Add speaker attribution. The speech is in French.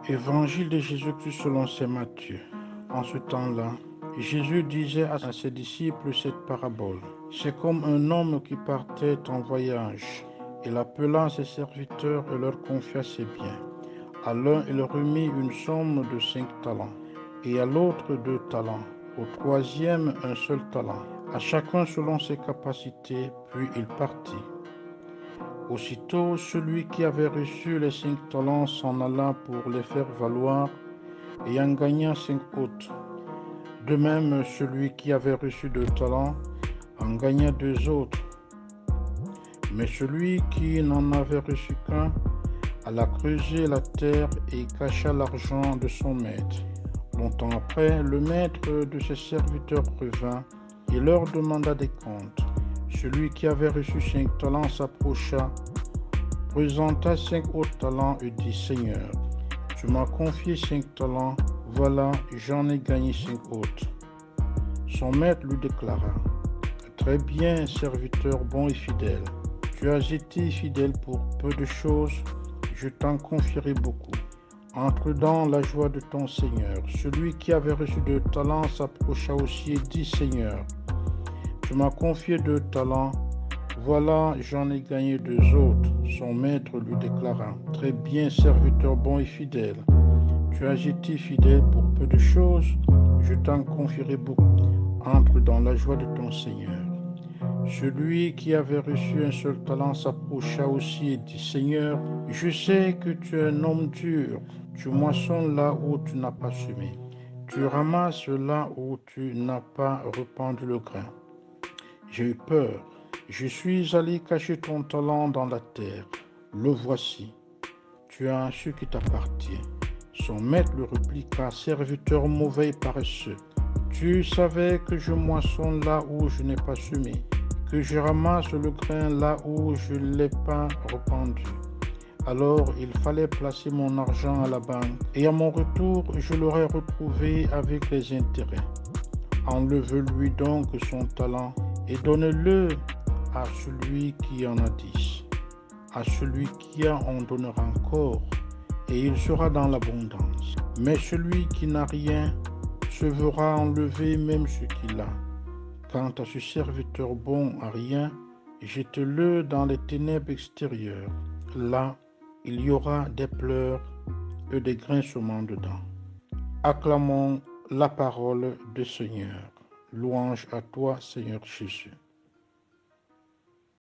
Speaker 1: Évangile de Jésus-Christ selon saint Matthieu. En ce temps-là, Jésus disait à ses disciples cette parabole. C'est comme un homme qui partait en voyage. Il appela ses serviteurs et leur confia ses biens. À l'un, il remit une somme de 5 talents, et à l'autre 2 talents, au troisième un seul talent, à chacun selon ses capacités, puis il partit. Aussitôt, celui qui avait reçu les 5 talents s'en alla pour les faire valoir et en gagna 5 autres. De même, celui qui avait reçu 2 talents en gagna 2 autres. Mais celui qui n'en avait reçu qu'un alla creuser la terre et cacha l'argent de son maître. Longtemps après, le maître de ses serviteurs revint et leur demanda des comptes. Celui qui avait reçu 5 talents s'approcha, présenta 5 autres talents et dit: Seigneur, tu m'as confié 5 talents, voilà, j'en ai gagné 5 autres. Son maître lui déclara: Très bien, serviteur bon et fidèle. Tu as été fidèle pour peu de choses, je t'en confierai beaucoup. Entre dans la joie de ton Seigneur. Celui qui avait reçu 2 talents s'approcha aussi et dit: Seigneur, tu m'as confié 2 talents, voilà, j'en ai gagné 2 autres. Son maître lui déclara: Très bien, serviteur bon et fidèle. Tu as été fidèle pour peu de choses, je t'en confierai beaucoup. Entre dans la joie de ton Seigneur. Celui qui avait reçu un seul talent s'approcha aussi et dit: Seigneur, je sais que tu es un homme dur. Tu moissonnes là où tu n'as pas semé. Tu ramasses là où tu n'as pas répandu le grain. J'ai eu peur. Je suis allé cacher ton talent dans la terre. Le voici. Tu as ce qui t'appartient. Son maître lui répliqua: Serviteur mauvais et paresseux. Tu savais que je moissonne là où je n'ai pas semé, que je ramasse le grain là où je ne l'ai pas répandu. Alors il fallait placer mon argent à la banque, et à mon retour, je l'aurais retrouvé avec les intérêts. Enlevez-lui donc son talent et donnez-le à celui qui en a 10. À celui qui a, on donnera encore, et il sera dans l'abondance. Mais celui qui n'a rien se verra enlever même ce qu'il a. Quant à ce serviteur bon à rien, jette-le dans les ténèbres extérieures. Là, il y aura des pleurs et des grincements dedans. Acclamons la parole du Seigneur. Louange à toi, Seigneur Jésus.